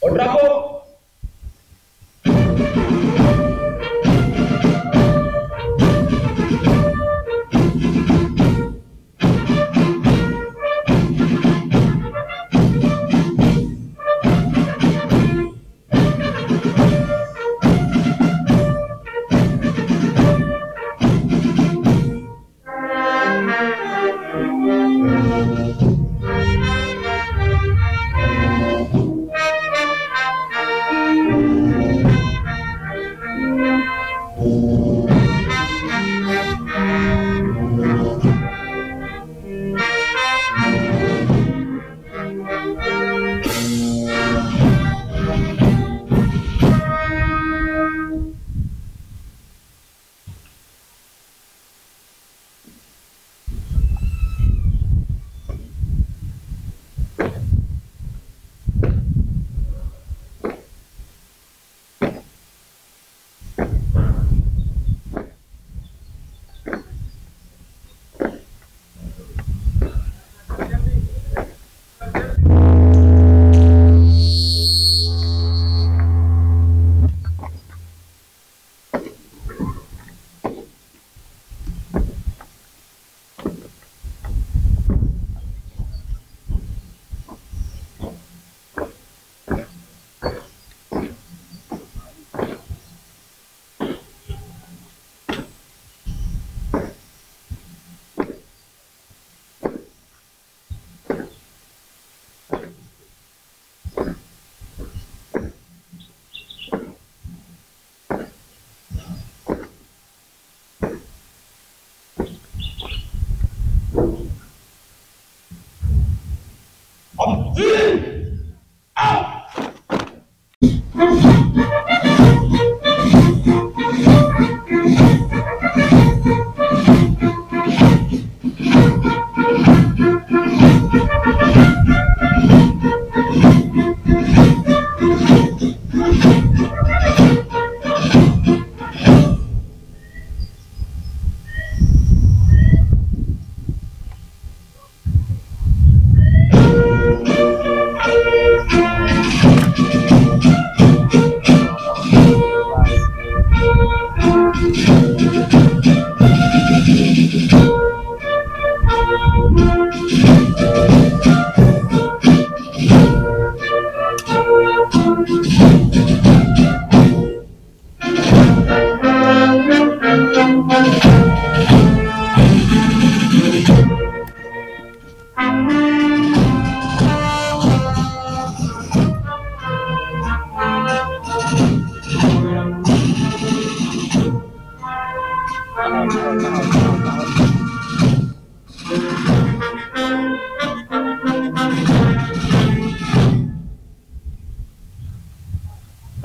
Au drapeau.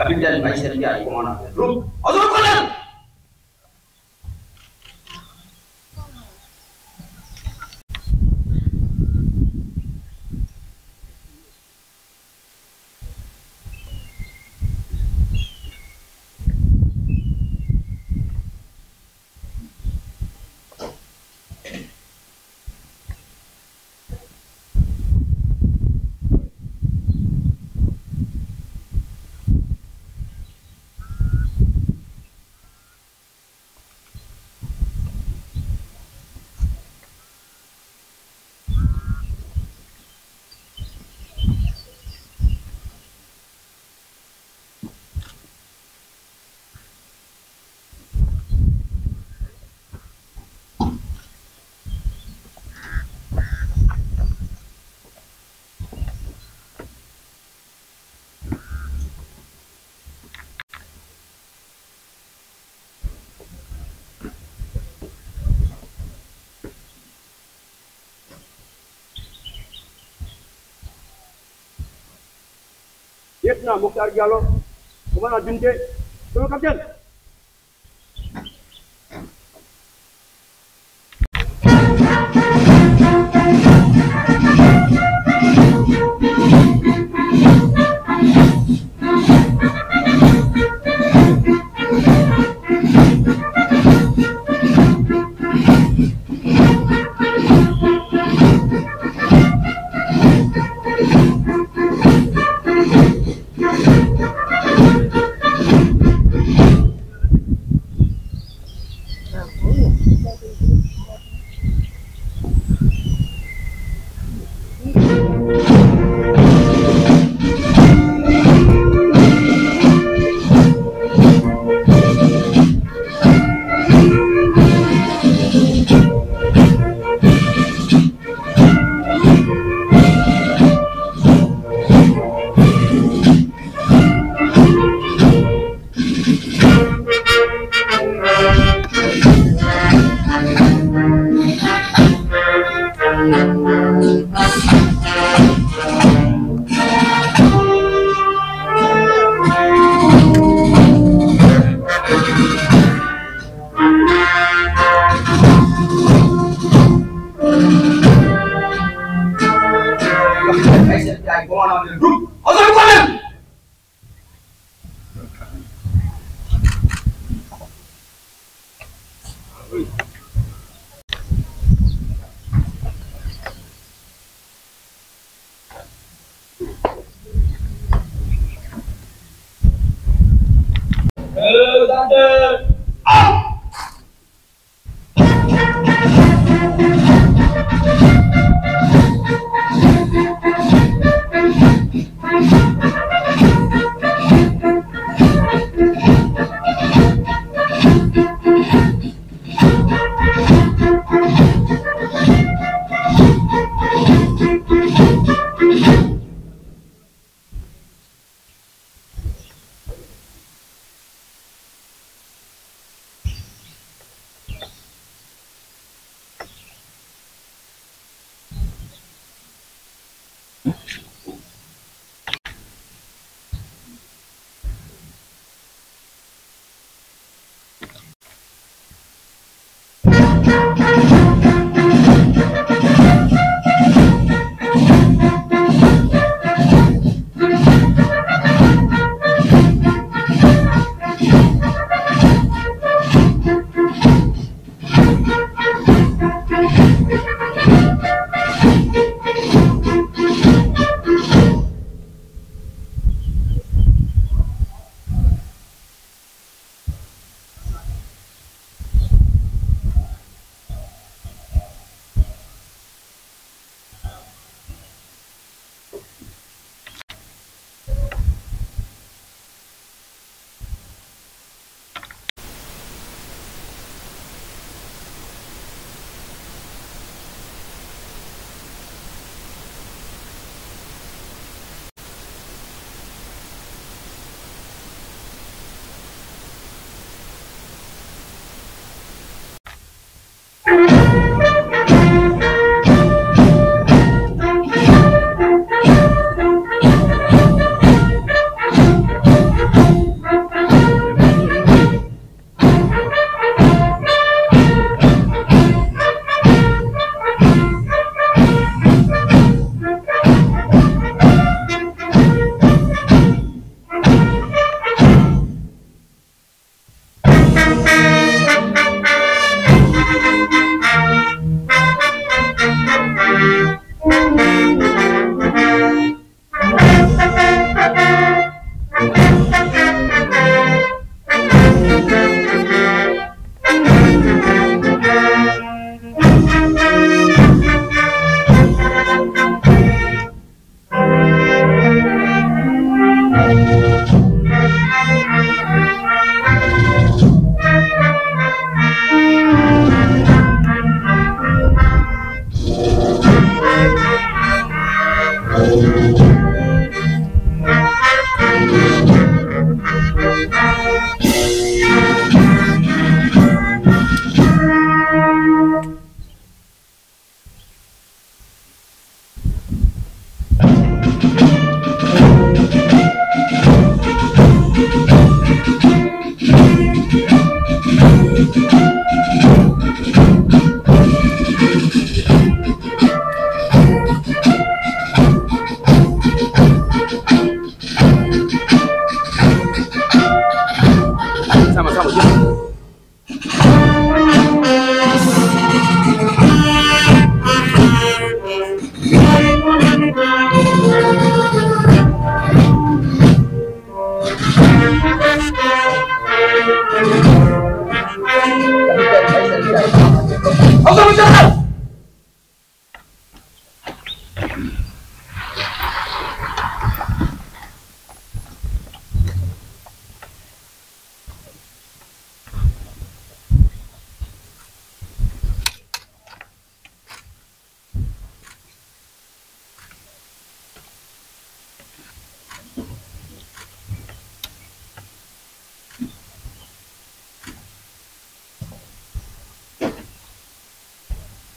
Kapiten Aisyah dia kemana? Rum, azur kanan. Lieutenant Mokhtar Diallo, commandant d'unité, c'est le capitaine.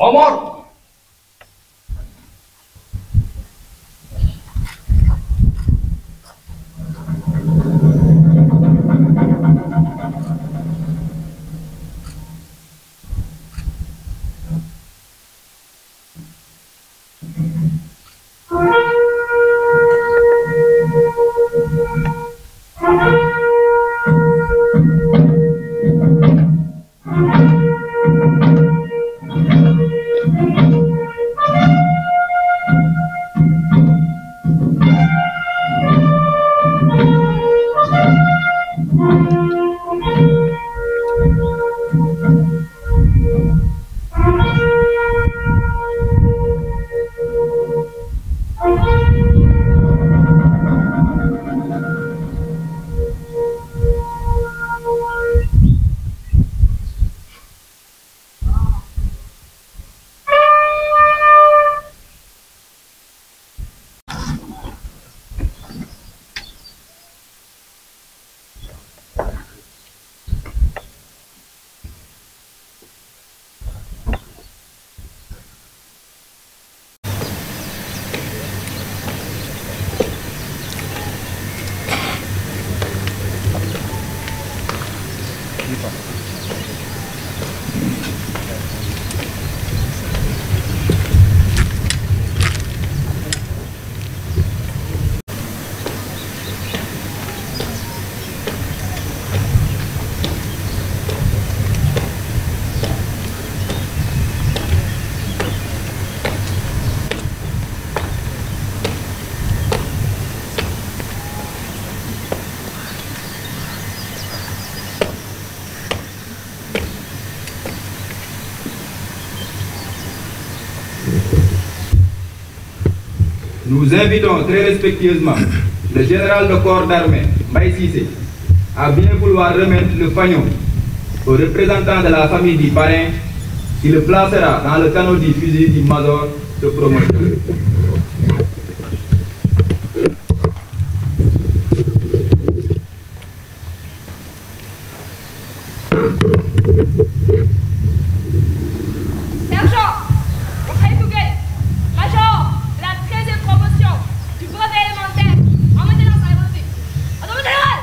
Omar! nous invitons très respectueusement le général de corps d'armée, Mbaye Cissé, à bien vouloir remettre le fanion au représentant de la famille du parrain qui le placera dans le canot du fusil du major de promotion. Sergent, Oukhaïtougué, major de la 13e promotion du brevet élémentaire en maintenance aéronautique. Attends, général!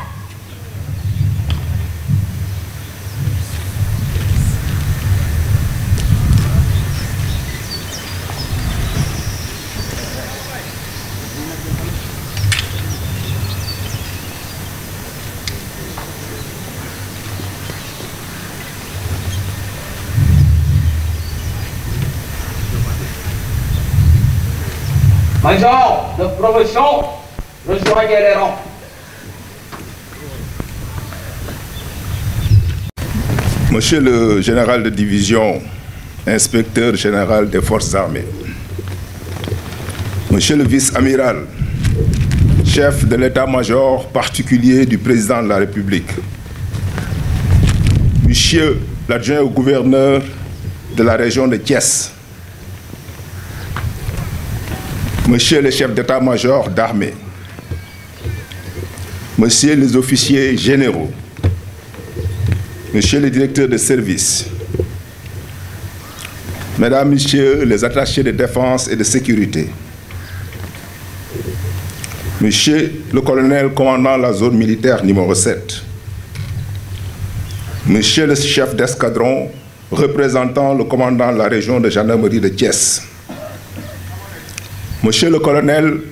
Major de promotion, rejoignez les rangs. Monsieur le général de division, inspecteur général des forces armées, Monsieur le vice-amiral, chef de l'état-major particulier du président de la République, Monsieur l'adjoint au gouverneur de la région de Thiès, Monsieur le chef d'état-major d'armée, Monsieur les officiers généraux, Monsieur le directeur de service, Mesdames, Messieurs les attachés de défense et de sécurité, Monsieur le colonel commandant la zone militaire numéro 7, Monsieur le chef d'escadron représentant le commandant de la région de gendarmerie de Thiès, Monsieur le colonel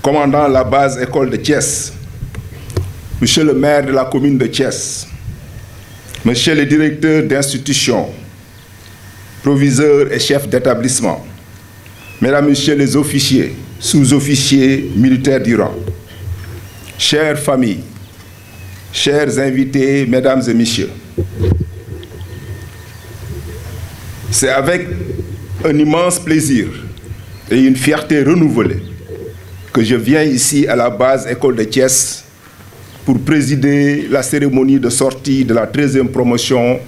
commandant la base école de Thiès, Monsieur le maire de la commune de Thiès, Monsieur le directeur d'institution, proviseurs et chefs d'établissement, Mesdames, Messieurs les officiers, sous-officiers militaires du rang, chères familles, chers invités, Mesdames et Messieurs, c'est avec un immense plaisir et une fierté renouvelée que je viens ici à la base école de Thiès pour présider la cérémonie de sortie de la 13e promotion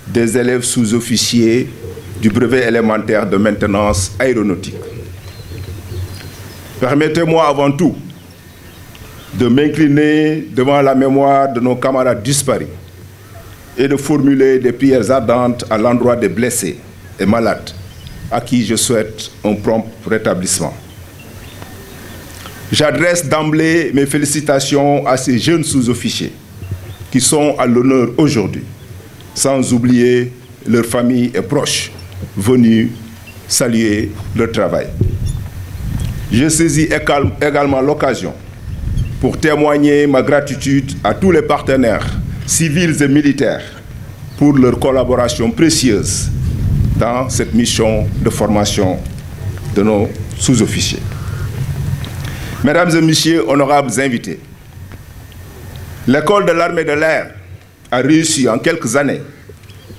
des élèves sous-officiers du brevet élémentaire de maintenance aéronautique. Permettez-moi avant tout de m'incliner devant la mémoire de nos camarades disparus et de formuler des prières ardentes à l'endroit des blessés et malades à qui je souhaite un prompt rétablissement. J'adresse d'emblée mes félicitations à ces jeunes sous-officiers qui sont à l'honneur aujourd'hui, sans oublier leurs familles et proches venus saluer leur travail. Je saisis également l'occasion pour témoigner ma gratitude à tous les partenaires civils et militaires pour leur collaboration précieuse dans cette mission de formation de nos sous-officiers. Mesdames et Messieurs, honorables invités, l'école de l'armée de l'air a réussi en quelques années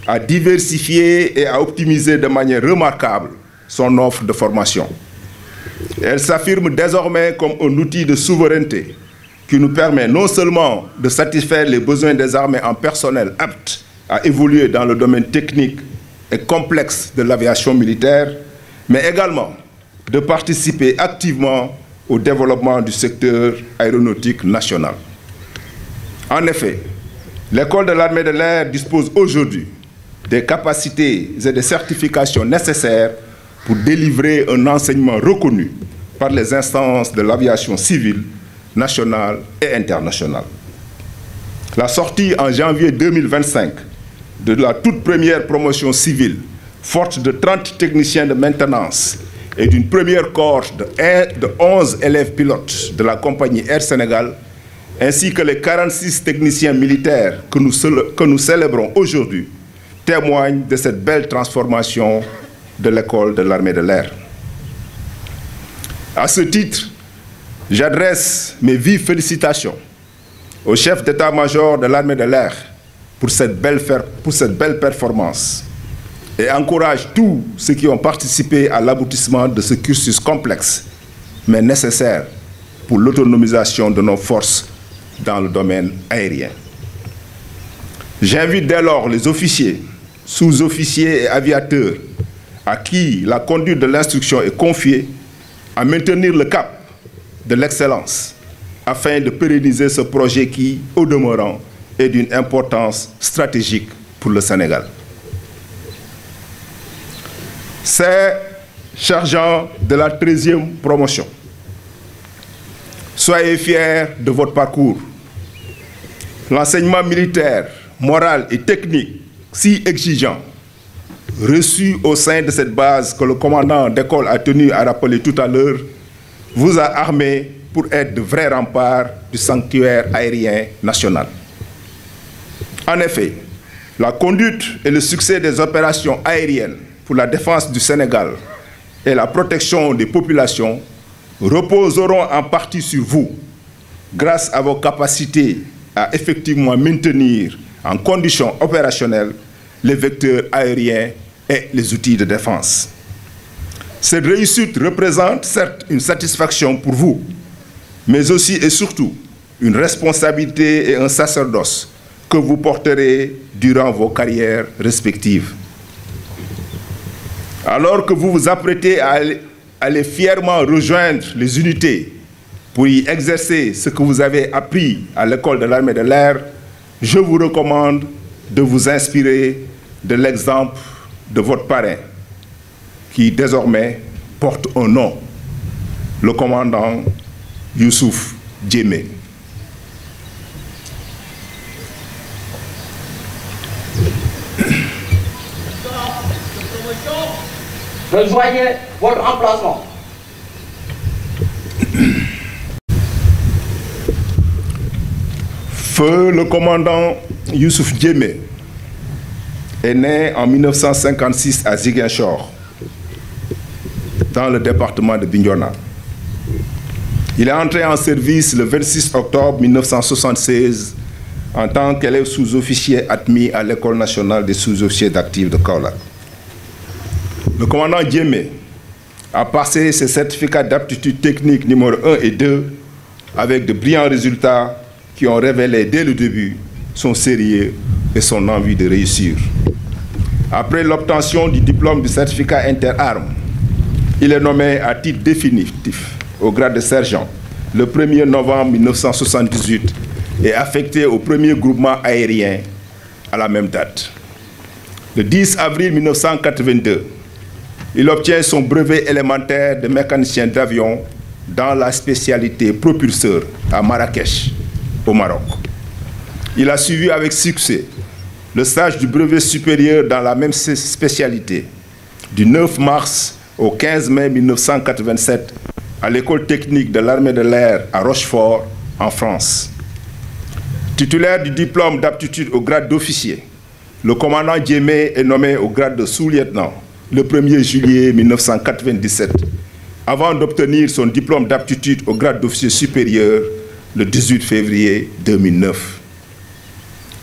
à diversifier et à optimiser de manière remarquable son offre de formation. Elle s'affirme désormais comme un outil de souveraineté qui nous permet non seulement de satisfaire les besoins des armées en personnel apte à évoluer dans le domaine technique et complexe de l'aviation militaire, mais également de participer activement au développement du secteur aéronautique national. En effet, l'école de l'armée de l'air dispose aujourd'hui des capacités et des certifications nécessaires pour délivrer un enseignement reconnu par les instances de l'aviation civile, nationale et internationale. La sortie en janvier 2025 de la toute première promotion civile, forte de 30 techniciens de maintenance et d'une première cohorte de 11 élèves pilotes de la compagnie Air Sénégal, ainsi que les 46 techniciens militaires que nous célébrons aujourd'hui, témoignent de cette belle transformation de l'école de l'armée de l'air. À ce titre, j'adresse mes vives félicitations au chef d'état-major de l'armée de l'air pour cette belle performance et encourage tous ceux qui ont participé à l'aboutissement de ce cursus complexe mais nécessaire pour l'autonomisation de nos forces dans le domaine aérien. J'invite dès lors les officiers, sous-officiers et aviateurs à qui la conduite de l'instruction est confiée à maintenir le cap de l'excellence afin de pérenniser ce projet qui, au demeurant, est d'une importance stratégique pour le Sénégal. C'est chargeant de la 13e promotion. Soyez fiers de votre parcours. L'enseignement militaire, moral et technique si exigeant, reçu au sein de cette base que le commandant d'école a tenu à rappeler tout à l'heure, vous a armé pour être de vrais remparts du sanctuaire aérien national. En effet, la conduite et le succès des opérations aériennes pour la défense du Sénégal et la protection des populations reposeront en partie sur vous, grâce à vos capacités à effectivement maintenir en conditions opérationnelles les vecteurs aériens et les outils de défense. Cette réussite représente certes une satisfaction pour vous, mais aussi et surtout une responsabilité et un sacerdoce que vous porterez durant vos carrières respectives. Alors que vous vous apprêtez à aller fièrement rejoindre les unités pour y exercer ce que vous avez appris à l'école de l'armée de l'air, je vous recommande de vous inspirer de l'exemple de votre parrain, qui désormais porte un nom, le commandant Youssouf Djémé. Rejoignez votre emplacement. Feu le commandant Youssouf Djémé est né en 1956 à Ziguinchor, dans le département de Bignona. Il est entré en service le 26 octobre 1976 en tant qu'élève sous-officier admis à l'École nationale des sous-officiers d'actifs de Kaolack. Le commandant Djémé a passé ses certificats d'aptitude technique numéro 1 et 2 avec de brillants résultats qui ont révélé dès le début son sérieux et son envie de réussir. Après l'obtention du diplôme du certificat interarmes, il est nommé à titre définitif au grade de sergent le 1er novembre 1978 et affecté au 1er groupement aérien à la même date. Le 10 avril 1982, il obtient son brevet élémentaire de mécanicien d'avion dans la spécialité propulseur à Marrakech, au Maroc. Il a suivi avec succès le stage du brevet supérieur dans la même spécialité du 9 mars au 15 mai 1987 à l'école technique de l'armée de l'air à Rochefort, en France. Titulaire du diplôme d'aptitude au grade d'officier, le commandant Djémé est nommé au grade de sous-lieutenant le 1er juillet 1997, avant d'obtenir son diplôme d'aptitude au grade d'officier supérieur le 18 février 2009.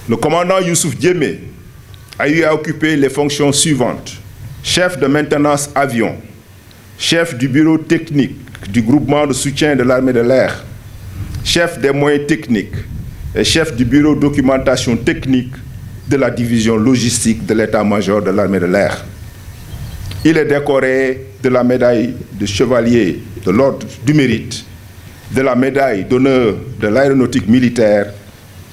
Le commandant Youssouf Djémé a eu à occuper les fonctions suivantes: chef de maintenance avion, chef du bureau technique du groupement de soutien de l'armée de l'air, chef des moyens techniques et chef du bureau documentation technique de la division logistique de l'état-major de l'armée de l'air. Il est décoré de la médaille de chevalier de l'ordre du mérite, de la médaille d'honneur de l'aéronautique militaire,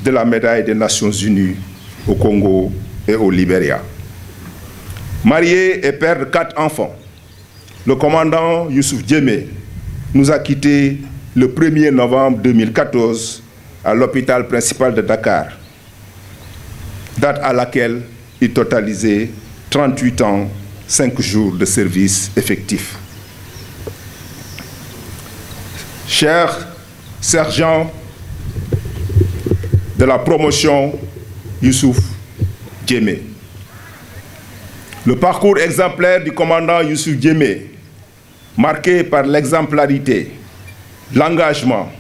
de la médaille des Nations Unies au Congo et au Libéria. Marié et père de 4 enfants, le commandant Youssouf Djémé nous a quittés le 1er novembre 2014 à l'hôpital principal de Dakar, date à laquelle il totalisait 38 ans, 5 jours de service effectif. Cher sergent de la promotion Youssouf Djémé, le parcours exemplaire du commandant Youssouf Djémé, marqué par l'exemplarité, l'engagement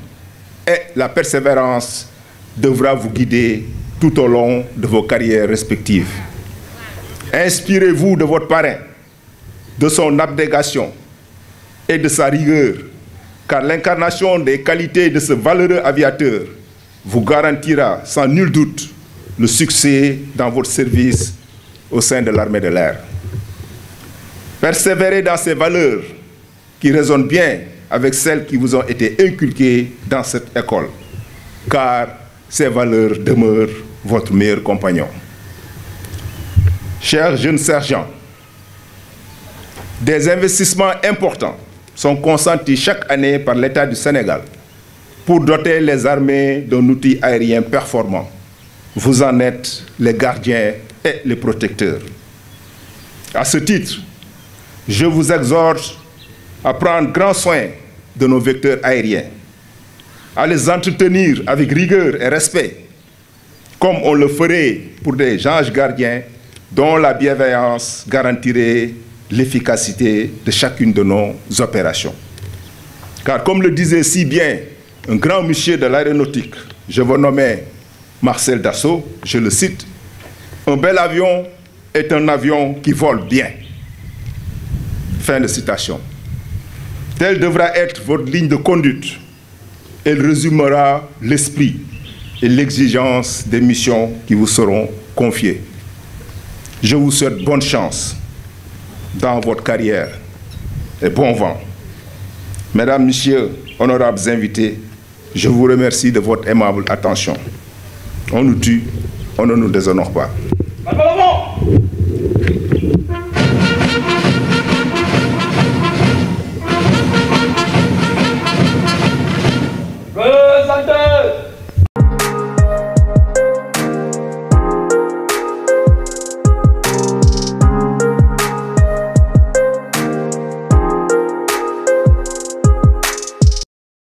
et la persévérance, devra vous guider tout au long de vos carrières respectives. Inspirez-vous de votre parrain, de son abnégation et de sa rigueur, car l'incarnation des qualités de ce valeureux aviateur vous garantira sans nul doute le succès dans votre service au sein de l'armée de l'air. Persévérez dans ces valeurs qui résonnent bien avec celles qui vous ont été inculquées dans cette école, car ces valeurs demeurent votre meilleur compagnon. Chers jeunes sergents, des investissements importants sont consentis chaque année par l'État du Sénégal pour doter les armées d'un outil aérien performant. Vous en êtes les gardiens et les protecteurs. À ce titre, je vous exhorte à prendre grand soin de nos vecteurs aériens, à les entretenir avec rigueur et respect, comme on le ferait pour des anges gardiens dont la bienveillance garantirait l'efficacité de chacune de nos opérations. Car comme le disait si bien un grand monsieur de l'aéronautique, je vous nommais Marcel Dassault, je le cite, « Un bel avion est un avion qui vole bien. » Fin de citation. Telle devra être votre ligne de conduite. Elle résumera l'esprit et l'exigence des missions qui vous seront confiées. Je vous souhaite bonne chance dans votre carrière et bon vent. Mesdames, Messieurs, honorables invités, je vous remercie de votre aimable attention. On nous tue, on ne nous déshonore pas.